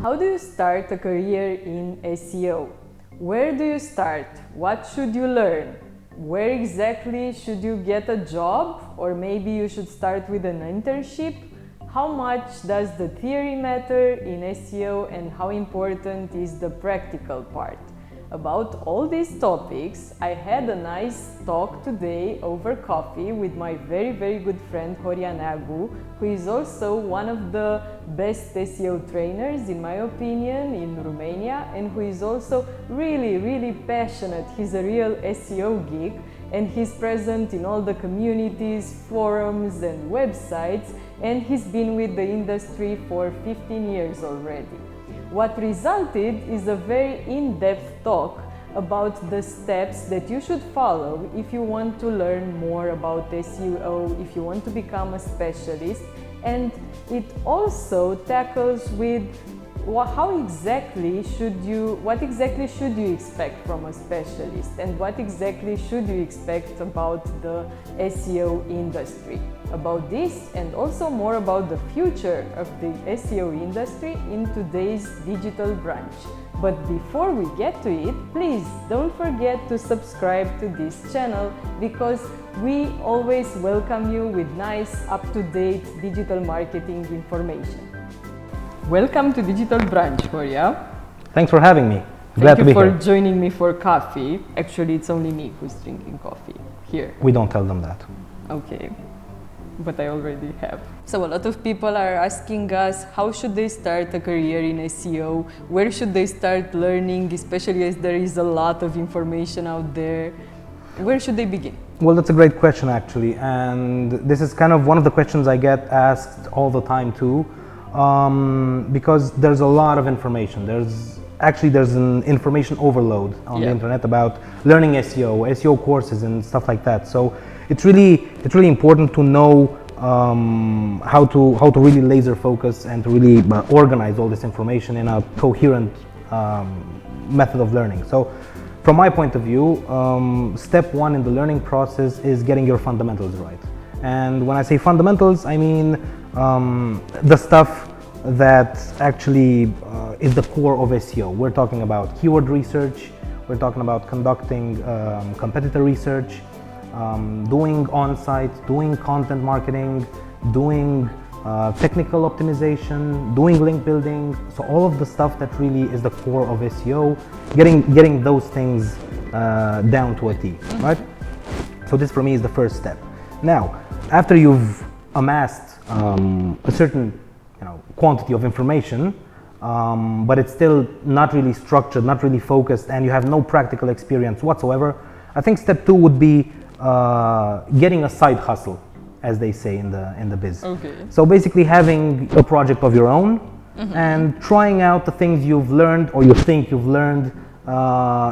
How do you start a career in SEO? Where do you start? What should you learn? Where exactly should you get a job? Or maybe you should start with an internship? How much does the theory matter in SEO and how important is the practical part? About all these topics, I had a nice talk today over coffee with my very good friend Horia Neagu, who is also one of the best SEO trainers in my opinion in Romania, and who is also really passionate. He's a real SEO geek and he's present in all the communities, forums and websites, and he's been with the industry for 15 years already. What resulted is a very in-depth talk about the steps that you should follow if you want to learn more about SEO, if you want to become a specialist, and it also tackles with what exactly should you expect from a specialist and what exactly should you expect about the SEO industry. About this and also more about the future of the SEO industry in today's digital brunch. But before we get to it, please don't forget to subscribe to this channel because we always welcome you with nice, up-to-date digital marketing information. Welcome to Digital Brunch, Horia. Thanks for having me. Glad to be here. Thank you for joining me for coffee. Actually, it's only me who's drinking coffee here. We don't tell them that. Okay, but I already have. So a lot of people are asking us, how should they start a career in SEO? Where should they start learning, especially as there is a lot of information out there? Where should they begin? Well, that's a great question actually, and this is kind of one of the questions I get asked all the time too. Because there's a lot of information. There's an information overload on the internet about learning SEO courses and stuff like that. So it's really important to know how to really laser focus and to really organize all this information in a coherent method of learning. So from my point of view, step one in the learning process is getting your fundamentals right. And when I say fundamentals, I mean the stuff that actually is the core of SEO. We're talking about keyword research, we're talking about conducting competitor research, doing on-site, doing content marketing, doing technical optimization, doing link building. So all of the stuff that really is the core of SEO, getting those things down to a T, right? So this for me is the first step. Now, after you've amassed a certain quantity of information, but it's still not really structured, not really focused, and you have no practical experience whatsoever, I think step two would be getting a side hustle, as they say in the biz. Okay. So basically having a project of your own and trying out the things you've learned or you think you've learned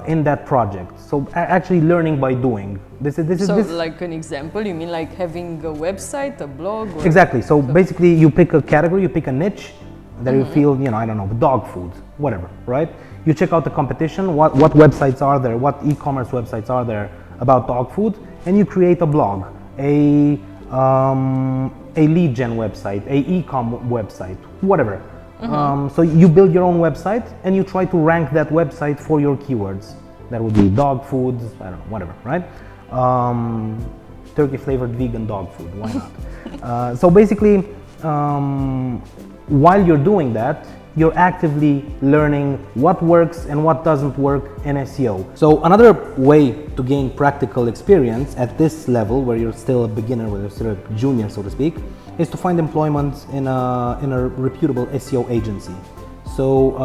in that project. So actually learning by doing. This is like an example, you mean like having a website, a blog? Or exactly. So basically you pick a category, you pick a niche that you feel, I don't know, dog food, whatever, right? You check out the competition, what websites are there, what e-commerce websites are there about dog food, and you create a blog, a lead gen website, a e-com website, whatever. So you build your own website and you try to rank that website for your keywords. That would be dog food, I don't know, whatever, right? Turkey flavored vegan dog food, why not? So basically, while you're doing that, you're actively learning what works and what doesn't work in SEO. So another way to gain practical experience at this level, where you're still a beginner, where you're still a junior, so to speak, is to find employment in a reputable SEO agency. So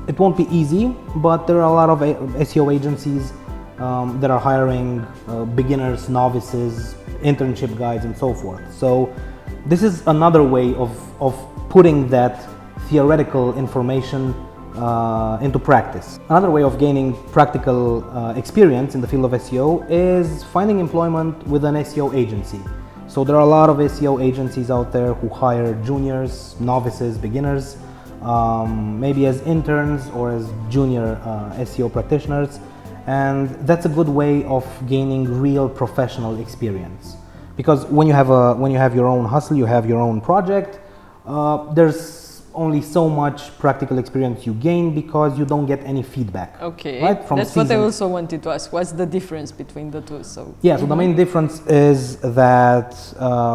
it won't be easy, but there are a lot of SEO agencies that are hiring beginners, novices, internship guys, and so forth. So this is another way of putting that theoretical information into practice. Another way of gaining practical experience in the field of SEO is finding employment with an SEO agency. So there are a lot of SEO agencies out there who hire juniors, novices, beginners, maybe as interns or as junior SEO practitioners, and that's a good way of gaining real professional experience. Because when you have your own hustle, you have your own project, there's only so much practical experience you gain because you don't get any feedback. Okay, right? From that's what I also wanted to ask. What's the difference between the two? So yeah, so the main difference is that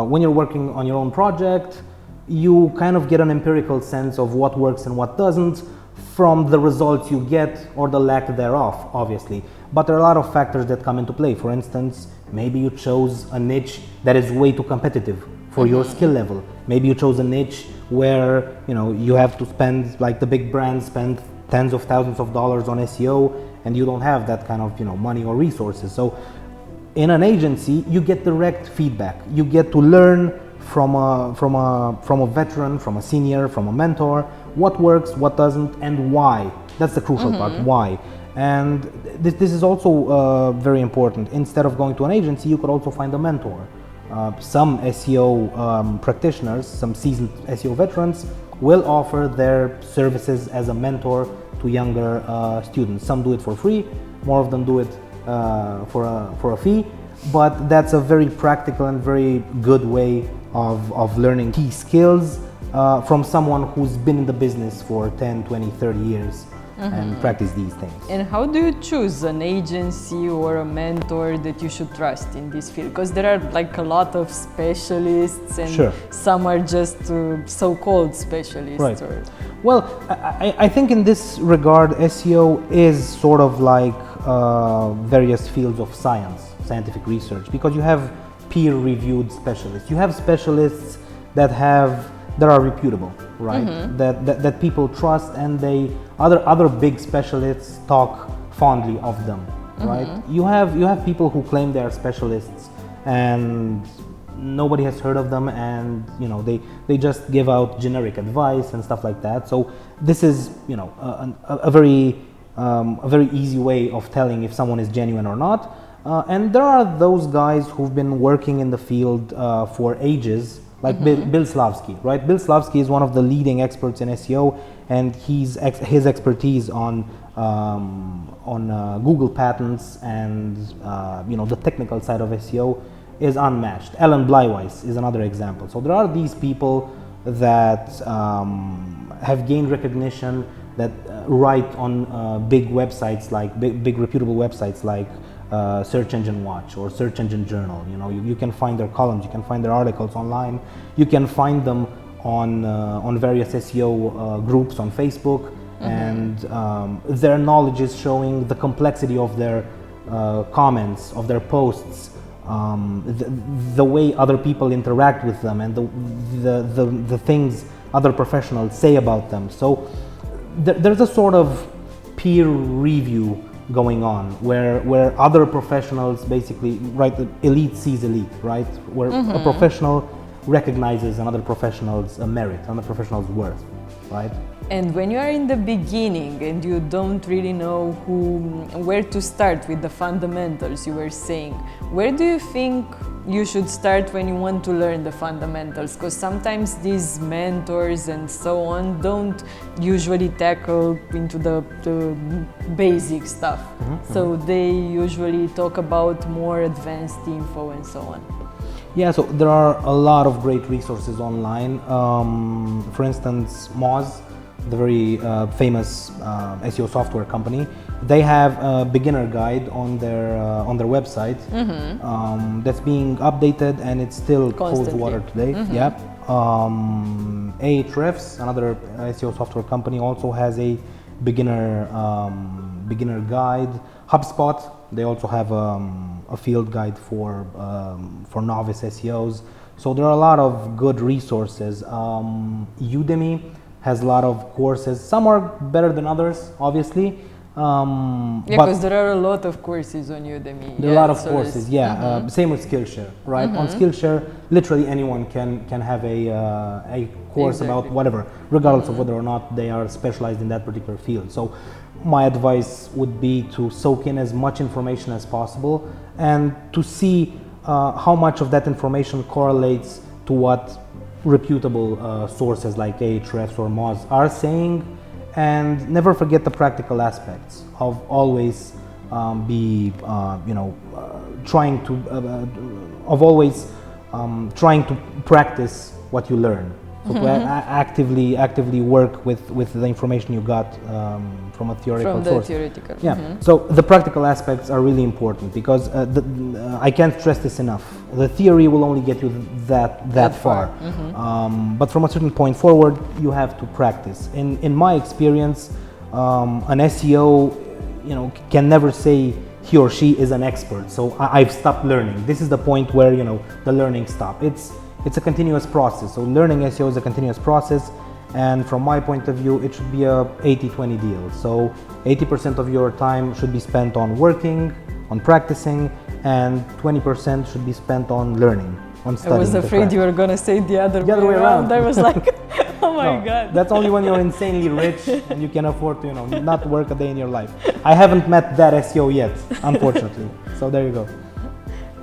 when you're working on your own project, you kind of get an empirical sense of what works and what doesn't from the results you get or the lack thereof, obviously. But there are a lot of factors that come into play. For instance, maybe you chose a niche that is way too competitive for your skill level. Maybe you chose a niche where you have to spend, like the big brands spend tens of thousands of dollars on SEO, and you don't have that kind of money or resources. So in an agency, you get direct feedback. You get to learn from a veteran, from a senior, from a mentor, what works, what doesn't, and why. That's the crucial part, why. And this is also very important. Instead of going to an agency, you could also find a mentor. Some SEO practitioners, some seasoned SEO veterans will offer their services as a mentor to younger students. Some do it for free, more of them do it for a fee, but that's a very practical and very good way of learning key skills from someone who's been in the business for 10, 20, 30 years and practice these things. And how do you choose an agency or a mentor that you should trust in this field? Because there are like a lot of specialists and some are just so-called specialists. Right. Well, I think in this regard, SEO is sort of like various fields of scientific research, because you have peer-reviewed specialists. You have specialists that are reputable, right? That people trust, and other big specialists talk fondly of them, right? You have people who claim they are specialists and nobody has heard of them, and they just give out generic advice and stuff like that. So this is a very easy way of telling if someone is genuine or not. And there are those guys who've been working in the field for ages, like Bill Slavsky, right? Bill Slavsky is one of the leading experts in SEO, and his expertise on Google patents and the technical side of SEO is unmatched. Alan Bleiweiss is another example. So there are these people that have gained recognition, that write on big websites, like big reputable websites like Search Engine Watch or Search Engine Journal. You can find their columns, you can find their articles online, you can find them on various SEO groups on Facebook, and their knowledge is showing the complexity of their comments, of their posts, the way other people interact with them, and the things other professionals say about them. So there's a sort of peer review going on where other professionals basically, right, the elite sees elite, right, where a professional recognizes another professional's merit, another professional's worth, right? And when you are in the beginning and you don't really know where to start with the fundamentals, you were saying, where do you think you should start when you want to learn the fundamentals? Because sometimes these mentors and so on don't usually tackle into the basic stuff. So they usually talk about more advanced info and so on. Yeah, so there are a lot of great resources online. For instance, Moz, the very famous SEO software company, they have a beginner guide on their website that's being updated, and it still holds water today. Yeah. Ahrefs, another SEO software company, also has a beginner guide. HubSpot, they also have a field guide for novice SEOs. So there are a lot of good resources. Udemy has a lot of courses. Some are better than others, obviously. Because there are a lot of courses on Udemy. There are a lot of courses, same with Skillshare, right? On Skillshare, literally anyone can have a course about whatever, regardless of whether or not they are specialized in that particular field. So my advice would be to soak in as much information as possible and to see how much of that information correlates to what reputable sources like Ahrefs or Moz are saying, and never forget the practical aspects of always trying to practice what you learn, So to actively work with the information you got from a theoretical source. Theoretical. Yeah. So the practical aspects are really important because I can't stress this enough. The theory will only get you that far. But from a certain point forward, you have to practice. In my experience, an SEO, can never say he or she is an expert. So I've stopped learning. This is the point where the learning stops. It's a continuous process. So learning SEO is a continuous process, and from my point of view, it should be a 80-20 deal. So 80% of your time should be spent on working, on practicing, and 20% should be spent on learning, on studying. I was afraid you were gonna say the other way around. I was like, oh my God. That's only when you're insanely rich and you can afford to, not work a day in your life. I haven't met that SEO yet, unfortunately. So there you go.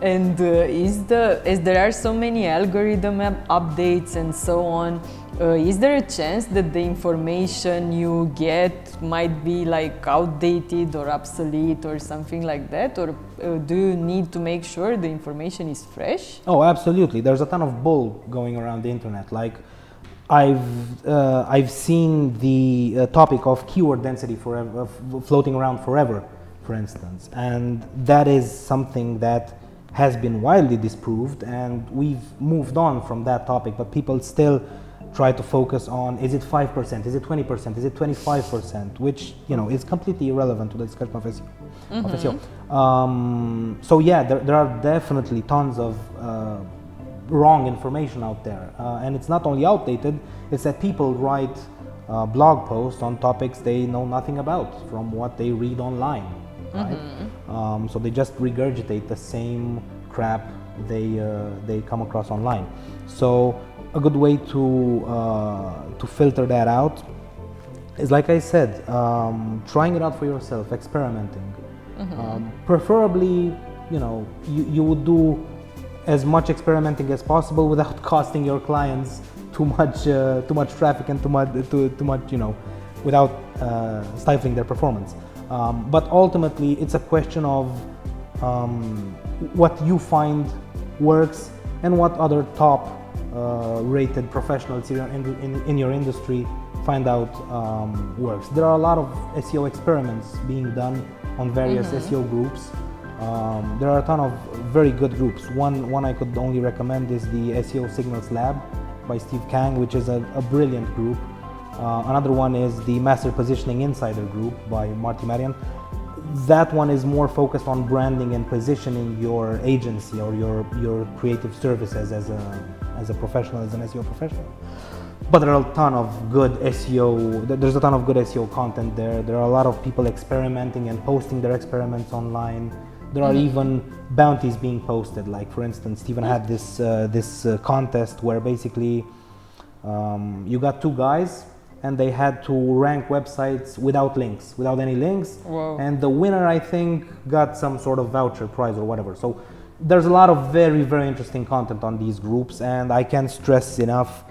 And as there are so many algorithm updates and so on, is there a chance that the information you get might be like outdated or obsolete or something like that? Or do you need to make sure the information is fresh? Oh, absolutely. There's a ton of bull going around the internet. Like I've seen the topic of keyword density floating around forever, for instance, and that is something that has been widely disproved, and we've moved on from that topic, but people still try to focus on, is it 5%, is it 20%, is it 25%, which is completely irrelevant to the discussion of SEO. So yeah, there are definitely tons of wrong information out there, and it's not only outdated, it's that people write blog posts on topics they know nothing about from what they read online. Right? So they just regurgitate the same crap they come across online. So a good way to filter that out is, like I said, trying it out for yourself, experimenting. Preferably, you would do as much experimenting as possible without costing your clients too much traffic and too much, without stifling their performance. But ultimately, it's a question of what you find works and what other top rated professionals in your industry find out works. There are a lot of SEO experiments being done on various SEO groups. There are a ton of very good groups. One I could only recommend is the SEO Signals Lab by Steve Kang, which is a brilliant group. Another one is the Master Positioning Insider group by Marty Marian. That one is more focused on branding and positioning your agency or your creative services as a professional, as an SEO professional. But there are a ton of good SEO. There's a ton of good SEO content there. There are a lot of people experimenting and posting their experiments online. There are even bounties being posted. Like, for instance, Stephen had this contest where basically you got two guys, and they had to rank websites without any links. Whoa. And the winner, I think, got some sort of voucher prize or whatever. So there's a lot of very, very interesting content on these groups, and I can't stress enough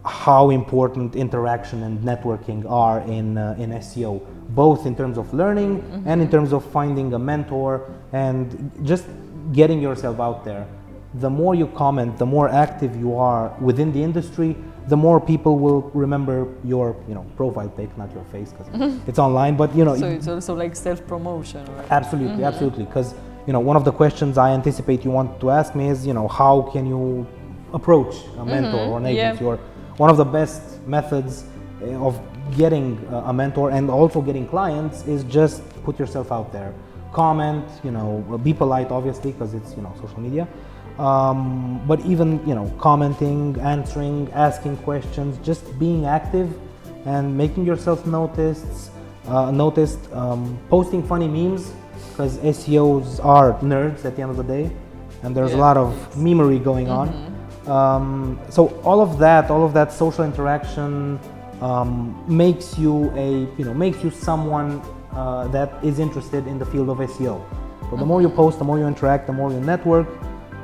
how important interaction and networking are in SEO, both in terms of learning and in terms of finding a mentor and just getting yourself out there. The more you comment, the more active you are within the industry, the more people will remember your profile pic, not your face, because it's online, but So it's also like self-promotion, right? Absolutely, absolutely, because one of the questions I anticipate you want to ask me is how can you approach a mentor or an agency? Or one of the best methods of getting a mentor and also getting clients is just put yourself out there, comment, be polite, obviously, because it's social media. But even commenting, answering, asking questions, just being active and making yourself noticed, posting funny memes, because SEOs are nerds at the end of the day, and there's a lot of memery going on. So all of that social interaction makes you someone that is interested in the field of SEO. So the more you post, the more you interact, the more you network,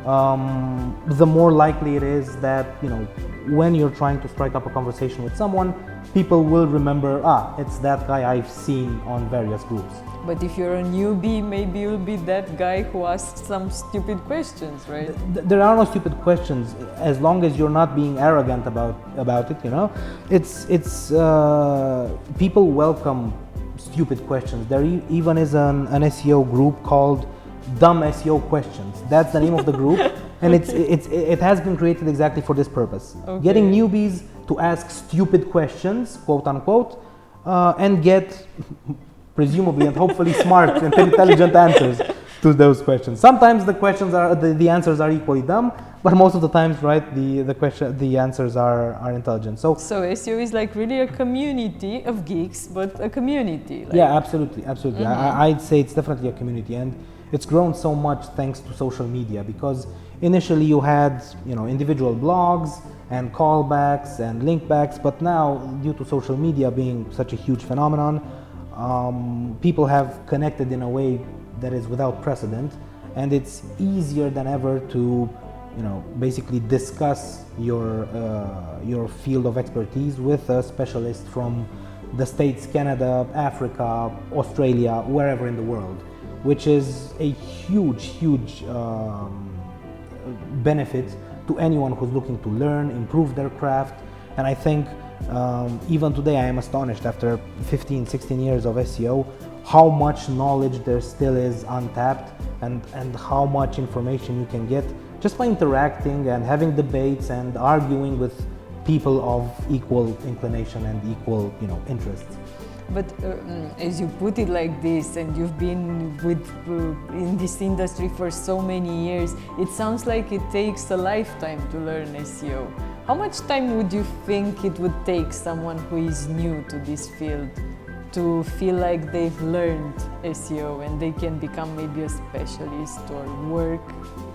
the more likely it is that, you know, when you're trying to strike up a conversation with someone, people will remember, it's that guy I've seen on various groups. But if you're a newbie, maybe you'll be that guy who asks some stupid questions, right? There are no stupid questions as long as you're not being arrogant about it, you know. It's people welcome stupid questions. There even is an SEO group called Dumb SEO Questions. That's the name of the group, and it has been created exactly for this purpose. Okay. Getting newbies to ask stupid questions, quote unquote, and get presumably and hopefully smart and intelligent answers to those questions. Sometimes the answers are equally dumb, but most of the times, right, the answers are intelligent. So SEO is like really a community of geeks, but a community. Like. Yeah, absolutely. I'd say it's definitely a community, and it's grown so much thanks to social media, because initially you had, you know, individual blogs and callbacks and linkbacks, but now due to social media being such a huge phenomenon, people have connected in a way that is without precedent, and it's easier than ever to, you know, basically discuss your field of expertise with a specialist from the States, Canada, Africa, Australia, wherever in the world, which is a huge benefit to anyone who's looking to learn, improve their craft. And I think even today I am astonished after 15-16 years of SEO how much knowledge there still is untapped, and how much information you can get just by interacting and having debates and arguing with people of equal inclination and equal, you know, interests. But as you put it like this, and you've been in this industry for so many years, it sounds like it takes a lifetime to learn SEO. How much time would you think it would take someone who is new to this field to feel like they've learned SEO and they can become maybe a specialist or work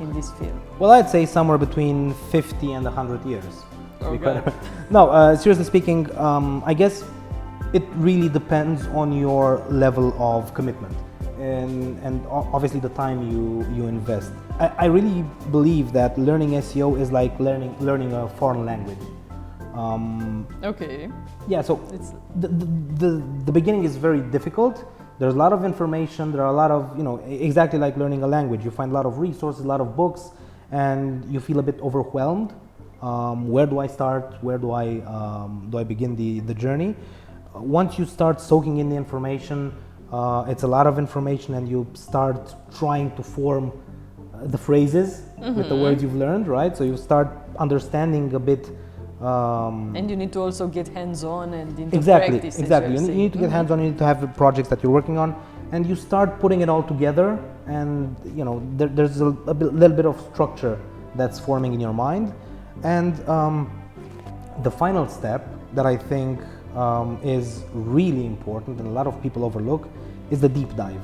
in this field? Well, I'd say somewhere between 50 and 100 years. Okay. No, seriously speaking, I guess it really depends on your level of commitment and obviously the time you invest. I really believe that learning SEO is like learning a foreign language. Okay. Yeah, so the beginning is very difficult. There's a lot of information, there are a lot of, you know, exactly like learning a language. You find a lot of resources, a lot of books, and you feel a bit overwhelmed. Where do I start? Where do I begin the journey? Once you start soaking in the information, it's a lot of information, and you start trying to form the phrases with the words you've learned, right? So you start understanding a bit. And you need to also get hands-on and into practice. Exactly. You need to get hands-on. You need to have projects that you're working on, and you start putting it all together. And you know, there's a little bit of structure that's forming in your mind. And the final step that I think is really important and a lot of people overlook is the deep dive.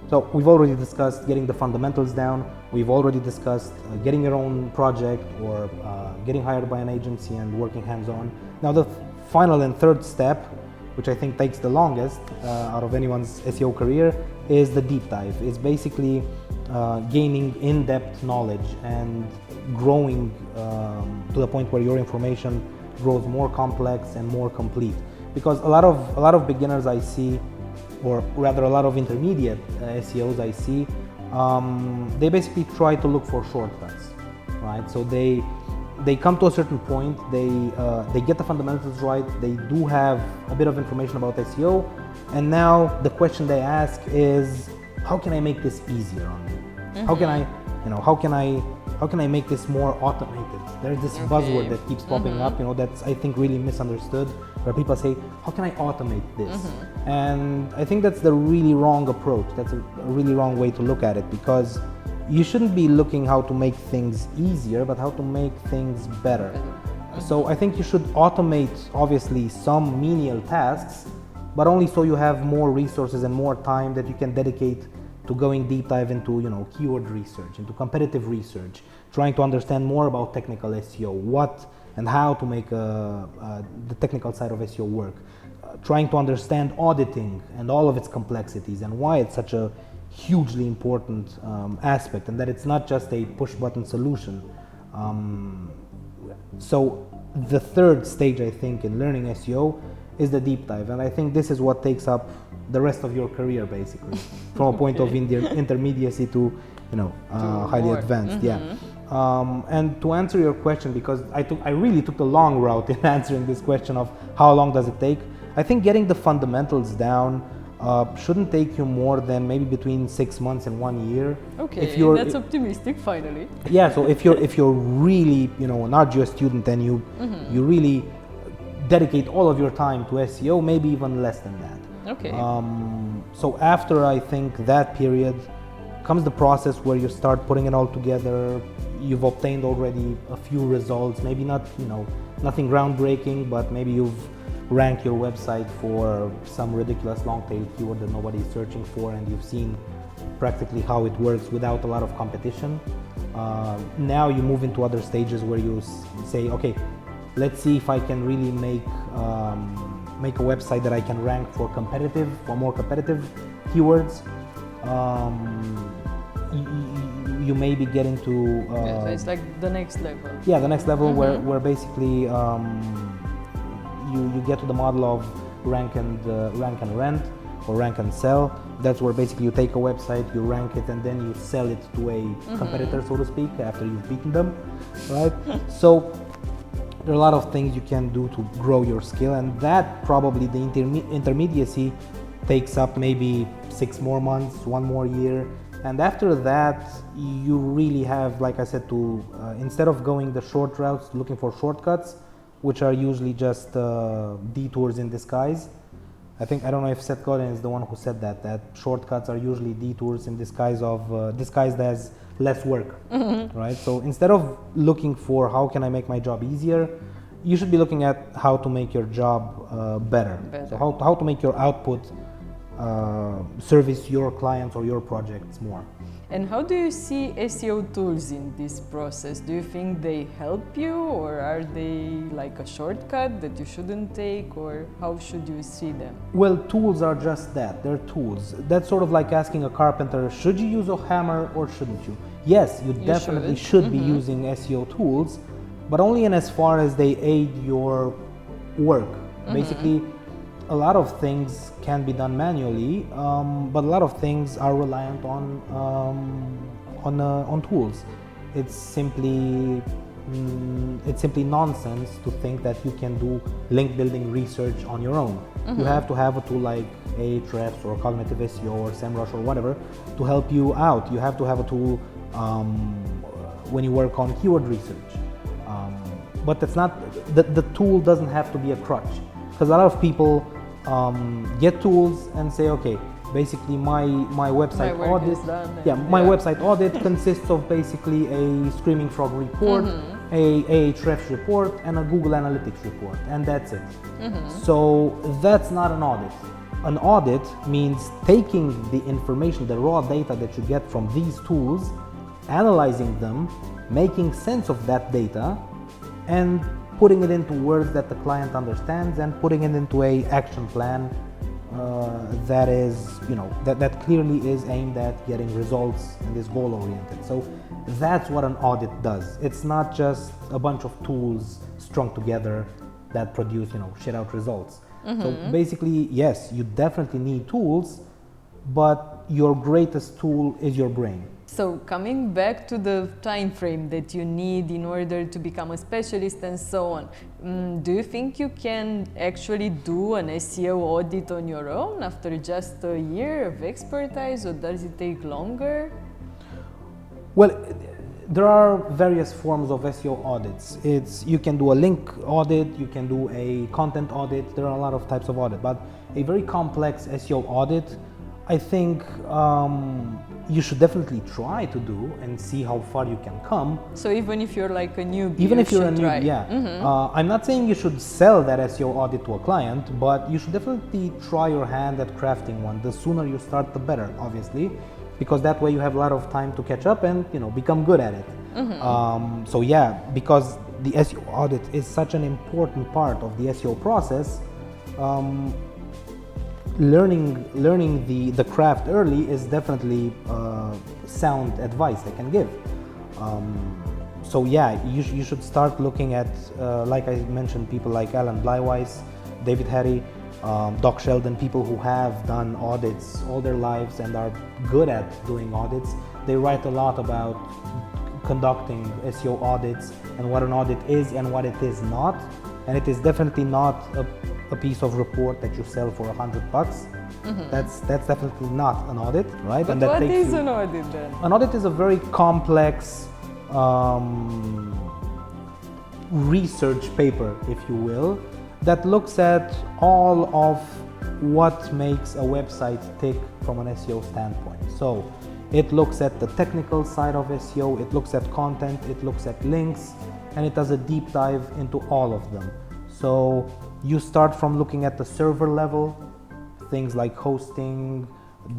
So we've already discussed getting the fundamentals down. We've already discussed getting your own project or getting hired by an agency and working hands-on. Now the final and third step, which I think takes the longest out of anyone's SEO career, is the deep dive. It's basically gaining in-depth knowledge and growing to the point where your information grows more complex and more complete. Because a lot of beginners I see, or rather a lot of intermediate SEOs I see, they basically try to look for shortcuts, right? So they come to a certain point, they get the fundamentals right, they do have a bit of information about SEO, and now the question they ask is, how can I make this easier on me? How can I make this more automated? There's this buzzword that keeps popping up, you know, that's I think really misunderstood, where people say, how can I automate this? And I think that's the really wrong approach. That's a really wrong way to look at it, because you shouldn't be looking how to make things easier, but how to make things better. So I think you should automate, obviously, some menial tasks, but only so you have more resources and more time that you can dedicate to going deep dive into, you know, keyword research, into competitive research, trying to understand more about technical SEO, what and how to make the technical side of SEO work, trying to understand auditing and all of its complexities and why it's such a hugely important aspect, and that it's not just a push button solution. So the third stage, I think, in learning SEO is the deep dive, and I think this is what takes up the rest of your career, basically, from a point of intermediacy to, highly more. advanced. Yeah. And to answer your question, because I really took the long route in answering this question of how long does it take. I think getting the fundamentals down shouldn't take you more than maybe between 6 months and 1 year. Okay, that's optimistic. Finally. Yeah. So if you're really an arduous student and you really dedicate all of your time to SEO, maybe even less than that. Okay. So after I think that period comes the process where you start putting it all together. You've obtained already a few results, maybe not nothing groundbreaking, but maybe you've ranked your website for some ridiculous long tail keyword that nobody's searching for, and you've seen practically how it works without a lot of competition. Now you move into other stages where you say, okay, let's see if I can really make a website that I can rank for more competitive keywords. You maybe get into so it's like the next level. Yeah, the next level where basically you get to the model of rank and rent, or rank and sell. That's where basically you take a website, you rank it, and then you sell it to a competitor, so to speak, after you've beaten them, right? So there are a lot of things you can do to grow your skill, and that probably the intermediacy takes up maybe 6 more months, 1 more year. And after that, you really have, like I said, to instead of going the short routes, looking for shortcuts, which are usually just detours in disguise. I don't know if Seth Godin is the one who said that shortcuts are usually detours in disguised as less work, right? So instead of looking for how can I make my job easier, you should be looking at how to make your job better. So how to make your output service your clients or your projects more. And how do you see SEO tools in this process? Do you think they help you, or are they like a shortcut that you shouldn't take, or how should you see them? Well, tools are just that. They're tools. That's sort of like asking a carpenter, should you use a hammer or shouldn't you? Yes, you definitely should be using SEO tools, but only in as far as they aid your work. Basically, a lot of things can be done manually, but a lot of things are reliant on tools. It's simply nonsense to think that you can do link building research on your own. You have to have a tool like Ahrefs or Cognitive SEO or SEMrush or whatever to help you out. You have to have a tool when you work on keyword research. But that's not the tool doesn't have to be a crutch, because a lot of people get tools and say, okay, basically my website audit, website audit consists of basically a Screaming Frog report, a Ahrefs report, and a Google Analytics report, and that's it. So that's not an audit. An audit means taking the information, the raw data that you get from these tools, analyzing them, making sense of that data, and putting it into words that the client understands, and putting it into a action plan that is, that clearly is aimed at getting results and is goal oriented. So that's what an audit does. It's not just a bunch of tools strung together that produce, shit out results. So basically, yes, you definitely need tools, but your greatest tool is your brain. So coming back to the time frame that you need in order to become a specialist and so on, do you think you can actually do an SEO audit on your own after just a year of expertise, or does it take longer? Well, there are various forms of SEO audits. You can do a link audit, you can do a content audit. There are a lot of types of audit, but a very complex SEO audit, I think you should definitely try to do and see how far you can come. So even if you're like a newbie, even if you're a newbie, yeah. I'm not saying you should sell that SEO audit to a client, but you should definitely try your hand at crafting one. The sooner you start, the better, obviously, because that way you have a lot of time to catch up and become good at it. So yeah, because the SEO audit is such an important part of the SEO process. learning the craft early is definitely sound advice I can give. So yeah, you should start looking at, like I mentioned, people like Alan Bleiweiss, David Harry, Doc Sheldon, people who have done audits all their lives and are good at doing audits. They write a lot about conducting SEO audits and what an audit is and what it is not. And it is definitely not a piece of report that you sell for $100. That's definitely not an audit, right? But and that what takes is an audit then? An audit is a very complex research paper, if you will, that looks at all of what makes a website tick from an SEO standpoint. So it looks at the technical side of SEO, it looks at content, it looks at links, and it does a deep dive into all of them. So you start from looking at the server level, things like hosting,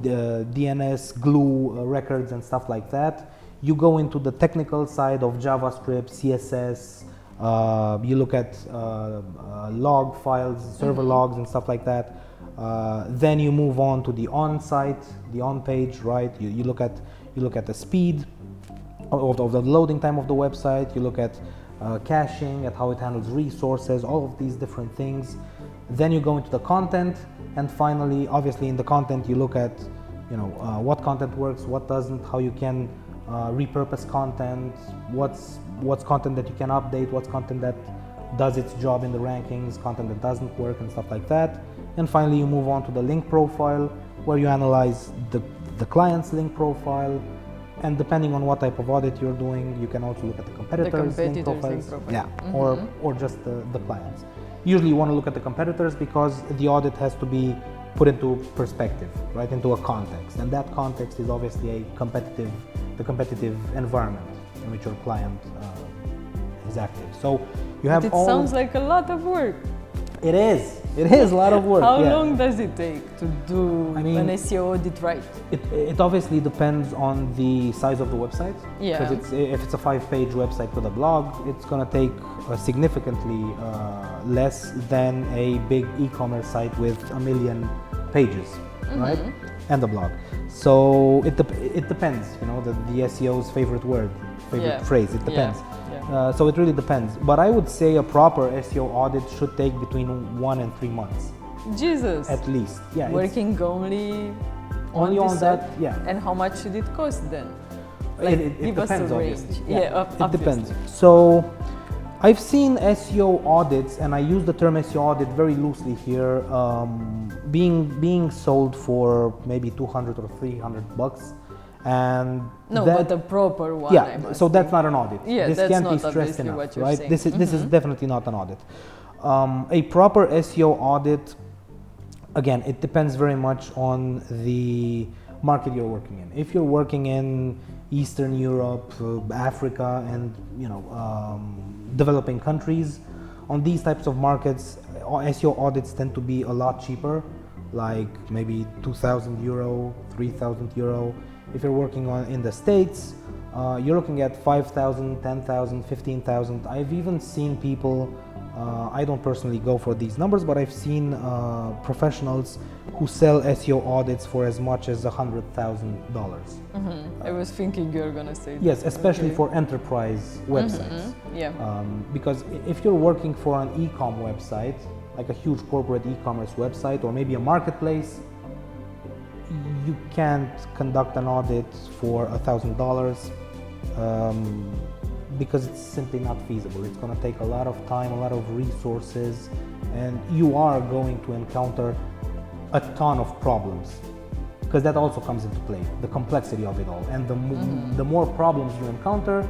the DNS, glue records and stuff like that. You go into the technical side of JavaScript, CSS, you look at log files, server logs and stuff like that. Then you move on to the on-site, the on-page, right? You look at the speed of the loading time of the website. You look at caching, at how it handles resources, all of these different things. Then you go into the content, and finally, obviously, in the content, you look at, what content works, what doesn't, how you can repurpose content, what's content that you can update, what's content that does its job in the rankings, content that doesn't work, and stuff like that. And finally, you move on to the link profile, where you analyze the client's link profile. And depending on what type of audit you're doing, you can also look at the competitors' link profiles. Yeah, or just the clients. Usually you want to look at the competitors because the audit has to be put into perspective, right, into a context. And that context is obviously the competitive environment in which your client is active. So you have It sounds like a lot of work. It is a lot of work. How long does it take to do an SEO audit right? It obviously depends on the size of the website. Yeah. Because if it's a 5-page website with a blog, it's going to take significantly less than a big e-commerce site with 1 million pages, right? And a blog. So it depends. The SEO's favorite phrase. It depends. So it really depends. But I would say a proper SEO audit should take between 1 and 3 months. Jesus. At least. Yeah. Working only on that. Yeah. And how much should it cost then? It give depends, us a range. obviously. It depends. So I've seen SEO audits, and I use the term SEO audit very loosely here, being sold for maybe $200 or $300. And but a proper one. Yeah, so that's not an audit. Yeah, this that's can't not be stressed enough, what you're right? saying. This is definitely not an audit. A proper SEO audit, again, it depends very much on the market you're working in. If you're working in Eastern Europe, Africa, and developing countries, on these types of markets, SEO audits tend to be a lot cheaper, like maybe €2,000, €3,000. If you're working in the States, you're looking at 5,000, 10,000, 15,000. I've even seen people, I don't personally go for these numbers, but I've seen professionals who sell SEO audits for as much as $100,000. I was thinking you were going to say that. Yes, especially for enterprise websites. Yeah. Because if you're working for an e-com website, like a huge corporate e-commerce website, or maybe a marketplace, you can't conduct an audit for $1,000 because it's simply not feasible. It's going to take a lot of time, a lot of resources, and you are going to encounter a ton of problems, because that also comes into play, the complexity of it all. And the more problems you encounter,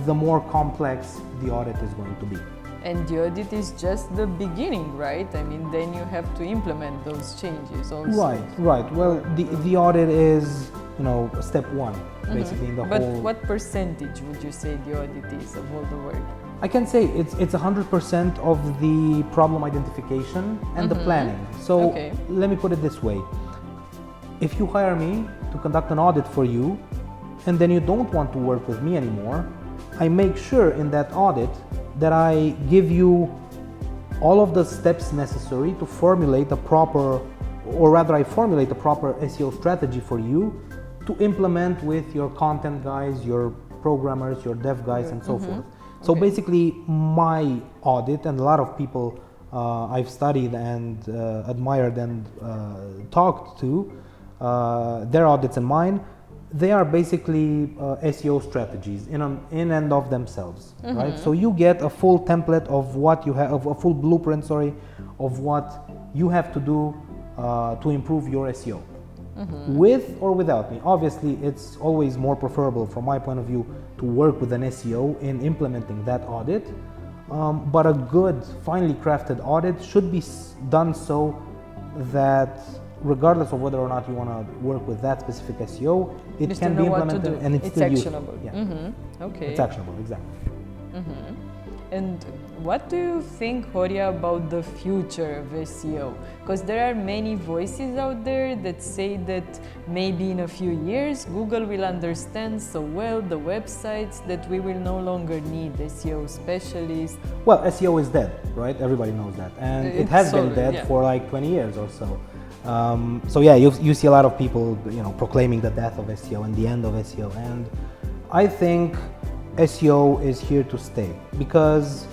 the more complex the audit is going to be. And the audit is just the beginning, right? I mean, then you have to implement those changes also. Right. Well, the audit is, step one, basically, in the whole. But what percentage would you say the audit is of all the work? I can say it's 100% of the problem identification and the planning. So let me put it this way. If you hire me to conduct an audit for you, and then you don't want to work with me anymore, I make sure in that audit that I give you all of the steps necessary to formulate a proper or rather I formulate a proper SEO strategy for you to implement with your content guys, your programmers, your dev guys, and so forth. So basically my audit, and a lot of people I've studied and admired and talked to, their audits and mine, they are basically SEO strategies in and of themselves, right? So you get a full template of what you have, a full blueprint, sorry, of what you have to do to improve your SEO. With or without me. Obviously, it's always more preferable from my point of view to work with an SEO in implementing that audit. But a good, finely crafted audit should be done so that regardless of whether or not you want to work with that specific SEO, it can be implemented and it's still actionable. Yeah. Okay. It's actionable, exactly. And what do you think, Horia, about the future of SEO? Because there are many voices out there that say that maybe in a few years Google will understand so well the websites that we will no longer need SEO specialists. Well, SEO is dead, right? Everybody knows that. And it has been dead for like 20 years or so. So yeah, you see a lot of people, proclaiming the death of SEO and the end of SEO. And I think SEO is here to stay because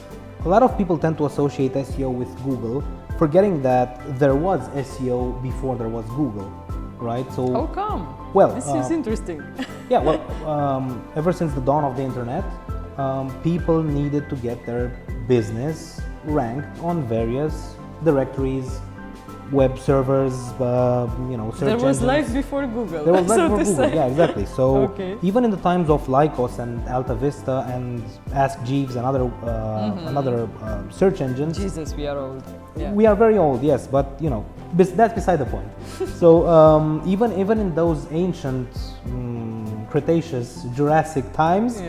a lot of people tend to associate SEO with Google, forgetting that there was SEO before there was Google, right? So how come? Well, this is interesting. Yeah, well, ever since the dawn of the internet, people needed to get their business ranked on various directories, web servers, search engines. There was life before Google. There was life before Google, yeah, exactly. So even in the times of Lycos and Alta Vista and Ask Jeeves and other search engines. Jesus, we are old. Yeah. We are very old, yes, but that's beside the point. So even in those ancient Cretaceous, Jurassic times,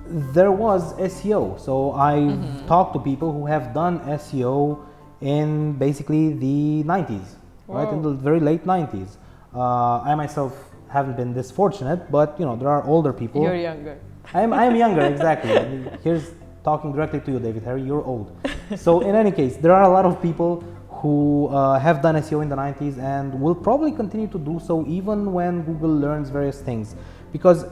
there was SEO. So I've talked to people who have done SEO in basically the 90s, right? In the very late 90s. I myself haven't been this fortunate, but there are older people. You're younger. I am younger, exactly. I mean, here's talking directly to you, David Harry, you're old. So in any case, there are a lot of people who have done SEO in the 90s and will probably continue to do so even when Google learns various things. Because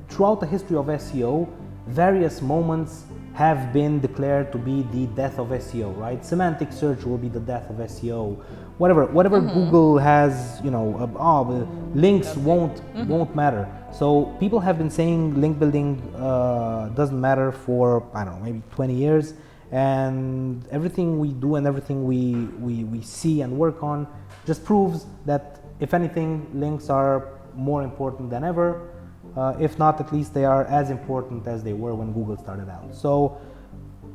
throughout the history of SEO, various moments have been declared to be the death of SEO, right? Semantic search will be the death of SEO. Whatever Google has, links won't matter. So people have been saying link building doesn't matter for, I don't know, maybe 20 years. And everything we do and everything we see and work on just proves that, if anything, links are more important than ever. If not, at least they are as important as they were when Google started out. So,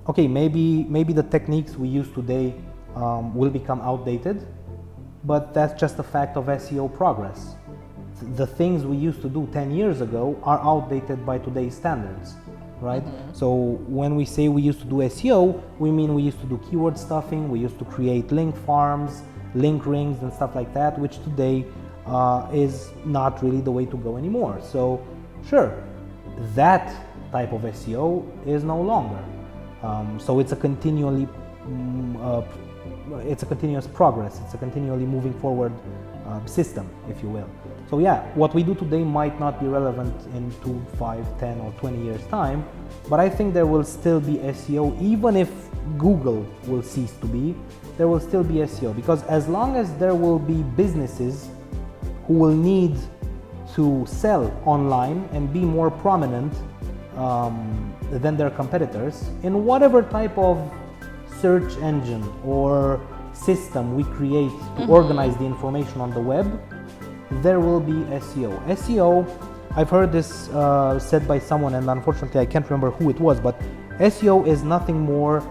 okay, maybe the techniques we use today will become outdated, but that's just a fact of SEO progress. The things we used to do 10 years ago are outdated by today's standards, right? So when we say we used to do SEO, we mean we used to do keyword stuffing, we used to create link farms, link rings and stuff like that, which today is not really the way to go anymore. So sure, that type of SEO is no longer. So it's a continuous progress. It's a continually moving forward system, if you will. So yeah, what we do today might not be relevant in 2, 5, 10 or 20 years time, but I think there will still be SEO. Even if Google will cease to be, there will still be SEO, because as long as there will be businesses who will need to sell online and be more prominent than their competitors in whatever type of search engine or system we create to organize the information on the web, there will be SEO. SEO, I've heard this said by someone, and unfortunately I can't remember who it was, but SEO is nothing more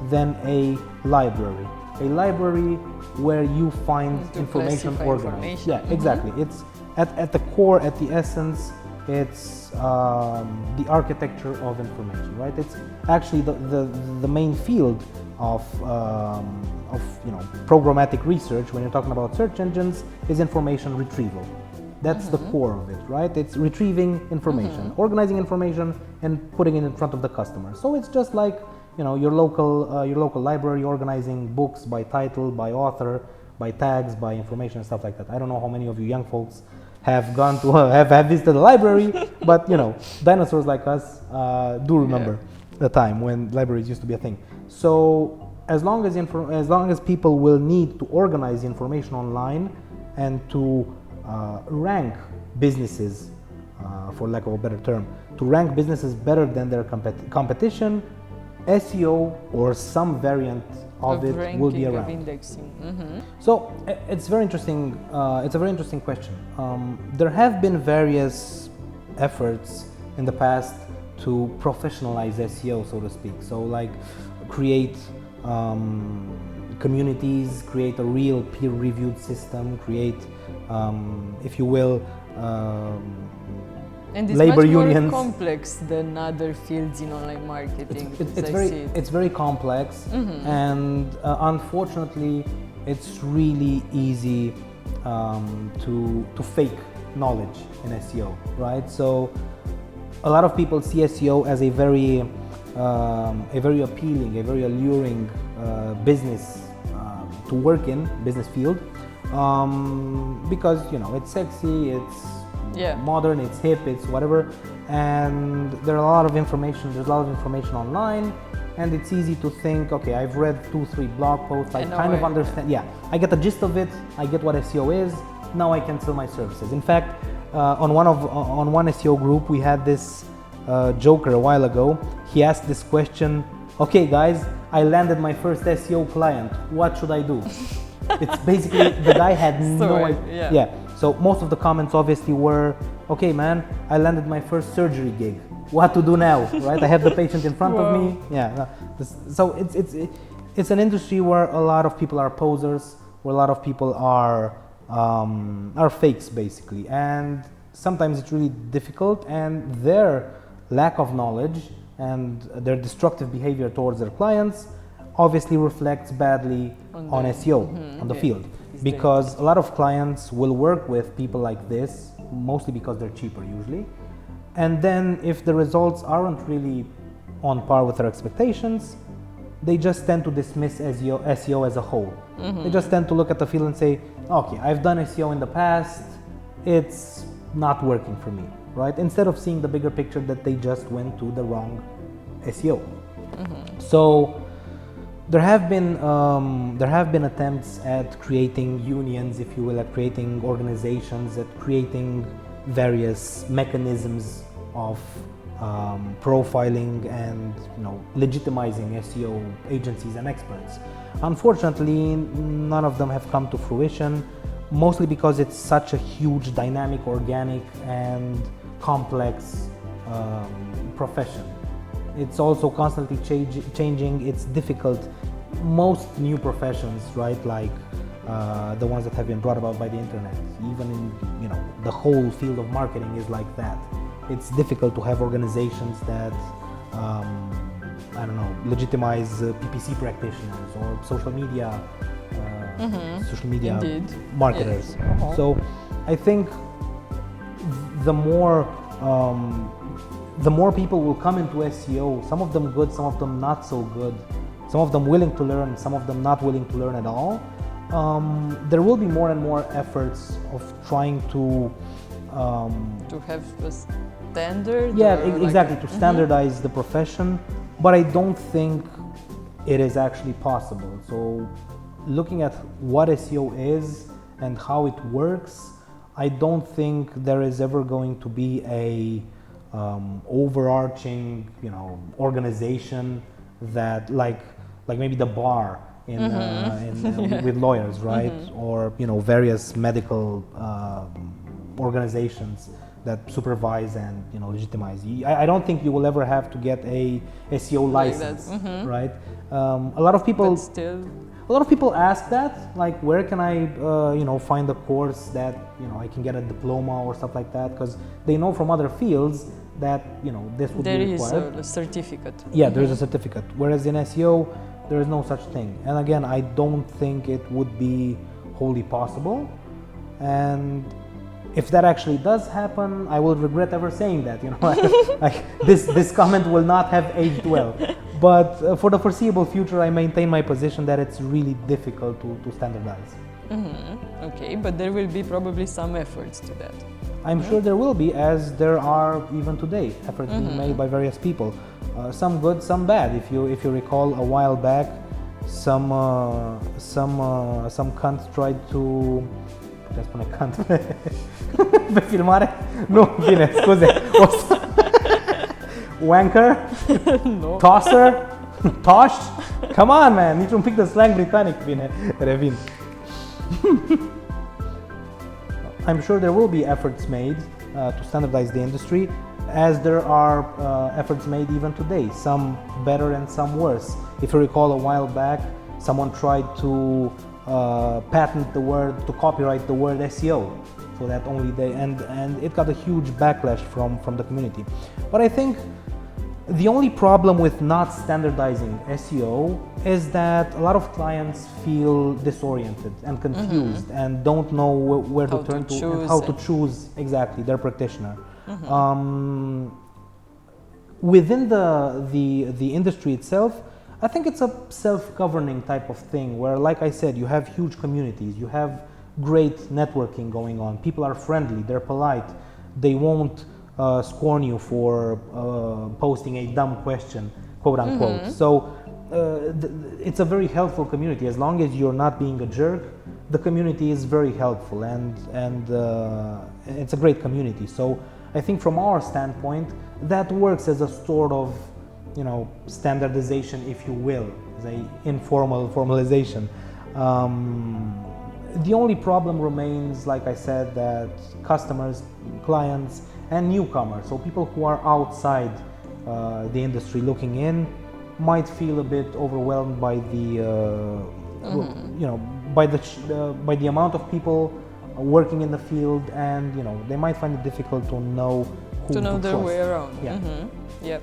than a library. A library where you find information organized. Yeah, exactly. It's at the core, at the essence, it's the architecture of information, right? It's actually the main field of programmatic research when you're talking about search engines is information retrieval. That's the core of it, right? It's retrieving information, organizing information, and putting it in front of the customer. So it's just like your local library, organizing books by title, by author, by tags, by information and stuff like that. I don't know how many of you young folks have gone to have visited the library, but dinosaurs like us do remember the time when libraries used to be a thing. So as long as people will need to organize information online and to rank businesses, for lack of a better term, to rank businesses better than their competition, SEO or some variant of it will be around. Of indexing. So it's very interesting. It's a very interesting question. There have been various efforts in the past to professionalize SEO, so to speak. So like create communities, create a real peer-reviewed system, create, if you will, and it's labor much more unions. Complex than other fields in online marketing. It's very complex, and unfortunately, it's really easy to fake knowledge in SEO, right? So a lot of people see SEO as a very appealing, a very alluring business to work in, business field, because it's sexy, it's modern, it's hip, it's whatever, and there's a lot of information online, and it's easy to think, okay, I've read 2-3 blog posts, I kind of understand, I get the gist of it, I get what SEO is, now I can sell my services. In fact, on one SEO group, we had this joker a while ago. He asked this question, okay guys, I landed my first SEO client, what should I do? It's basically, the guy had no idea. So most of the comments obviously were, okay man, I landed my first surgery gig, what to do now, right? I have the patient in front of me. So it's an industry where a lot of people are posers, where a lot of people are fakes basically, and sometimes it's really difficult, and their lack of knowledge and their destructive behavior towards their clients obviously reflects badly on SEO, on the field, because a lot of clients will work with people like this, mostly because they're cheaper usually, and then if the results aren't really on par with their expectations, they just tend to dismiss SEO as a whole. They just tend to look at the field and say, okay, I've done SEO in the past, it's not working for me, right? Instead of seeing the bigger picture that they just went to the wrong SEO. So there have been attempts at creating unions, if you will, at creating organizations, at creating various mechanisms of profiling and legitimizing SEO agencies and experts. Unfortunately, none of them have come to fruition, mostly because it's such a huge, dynamic, organic, and complex profession. It's also constantly changing. It's difficult. Most new professions, right, like the ones that have been brought about by the internet, even in the whole field of marketing is like that. It's difficult to have organizations that legitimize PPC practitioners or social media Indeed. marketers. So I think the more people will come into SEO, some of them good, some of them not so good, some of them willing to learn, some of them not willing to learn at all, there will be more and more efforts of trying to have a standard. Exactly, to standardize the profession, but I don't think it is actually possible. So looking at what SEO is and how it works, I don't think there is ever going to be a overarching organization that like maybe the bar with lawyers, right? Or various medical organizations that supervise and legitimize. I don't think you will ever have to get a SEO license, right? A lot of people ask that, like, where can I find a course that I can get a diploma or stuff like that, because they know from other fields that this would be required. There is a certificate. There is a certificate, whereas in SEO there is no such thing. And again, I don't think it would be wholly possible, and if that actually does happen, I will regret ever saying that. Like this comment will not have aged well. But for the foreseeable future, I maintain my position that it's really difficult to standardize. Okay, but there will be probably some efforts to that. I'm sure there will be, as there are even today, efforts being made by various people. Some good, some bad. If you recall, a while back, some cunts tried to... Puteți spune cunt pe filmare? Nu, bine, scuze. Wanker? No. Tosser? Tosh? Come on, man, niciun pic de slang britanic. Bine, revin. I'm sure there will be efforts made to standardize the industry, as there are efforts made even today, some better and some worse. If you recall, a while back, someone tried to patent the word, to copyright the word SEO, so that only they, and it got a huge backlash from the community. But I think the only problem with not standardizing SEO is that a lot of clients feel disoriented and confused and don't know where to turn to and how to choose exactly their practitioner. Within the industry itself, I think it's a self-governing type of thing where, like I said, you have huge communities, you have great networking going on, people are friendly, they're polite, they won't scorn you for posting a dumb question, quote unquote. So it's a very helpful community. As long as you're not being a jerk, the community is very helpful, and it's a great community. So I think from our standpoint, that works as a sort of, you know, standardization, if you will, as a informal formalization. The only problem remains, like I said, that customers, clients, and newcomers, so people who are outside the industry looking in, might feel a bit overwhelmed by the, you know, by the amount of people working in the field, and you know, they might find it difficult to know who to their trust. way around. Yeah. Yep.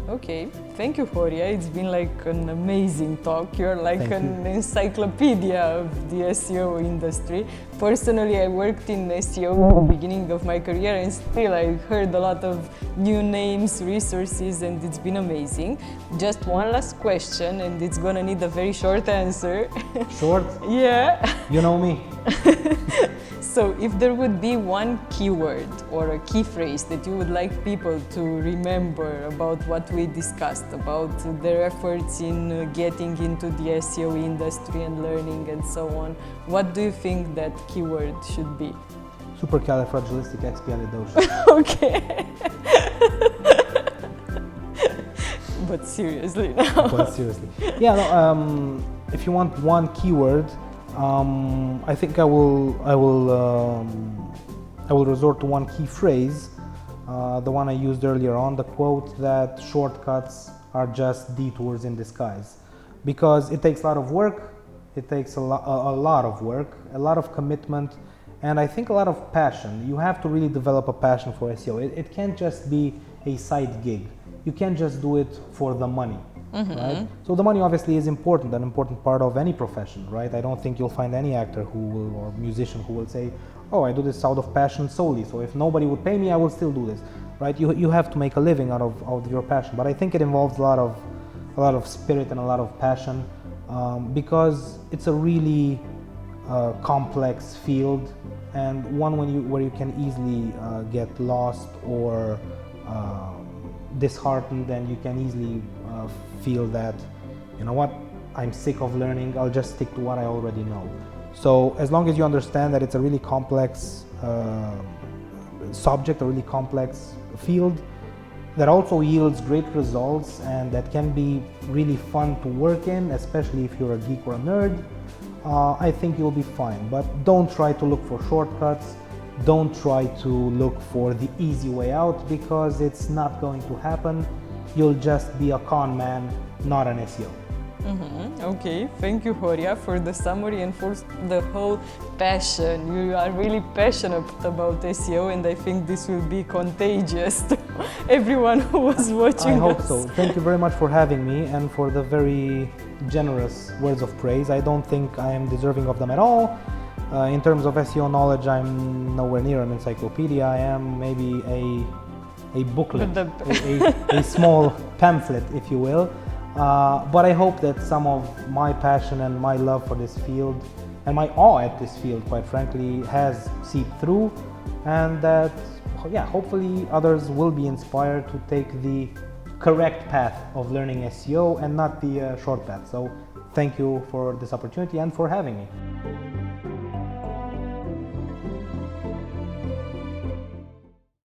Okay, thank you, Horia. It's been like an amazing talk. You're like an encyclopedia of the SEO industry. Personally, I worked in SEO at the beginning of my career, and still I heard a lot of new names, resources, and it's been amazing. Just one last question, and it's gonna need a very short answer. Short? Yeah. You know me. So if there would be one keyword or a key phrase that you would like people to remember about what we discussed, about their efforts in getting into the SEO industry and learning and so on, what do you think that keyword should be? Supercalifragilisticexpialidocious. Okay. But seriously now. But seriously. Yeah, no, if you want one keyword, I think I will resort to one key phrase, the one I used earlier on, the quote that shortcuts are just detours in disguise, because it takes a lot of work, it takes a lot of work, a lot of commitment, and I think a lot of passion. You have to really develop a passion for SEO. It can't just be a side gig. You can't just do it for the money. Right? So the money obviously is important, an important part of any profession, right? I don't think you'll find any actor who will, or musician who will say, oh, I do this out of passion solely, so if nobody would pay me, I will still do this, right? You have to make a living out of your passion, but I think it involves a lot of spirit and a lot of passion, because it's a really complex field, and one where you can easily get lost or disheartened, and you can easily feel that, you know what, I'm sick of learning, I'll just stick to what I already know. So as long as you understand that it's a really complex subject, a really complex field that also yields great results and that can be really fun to work in, especially if you're a geek or a nerd, I think you'll be fine. But don't try to look for shortcuts, don't try to look for the easy way out, because it's not going to happen. You'll just be a con man, not an SEO. Okay, thank you, Horia, for the summary and for the whole passion. You are really passionate about SEO, and I think this will be contagious to everyone who was watching I hope us. so. Thank you very much for having me and for the very generous words of praise. I don't think I am deserving of them at all. In terms of SEO knowledge, I'm nowhere near an encyclopedia. I am maybe a booklet, a small pamphlet, if you will. But I hope that some of my passion and my love for this field and my awe at this field, quite frankly, has seeped through, and that, yeah, hopefully others will be inspired to take the correct path of learning SEO and not the short path. So thank you for this opportunity and for having me.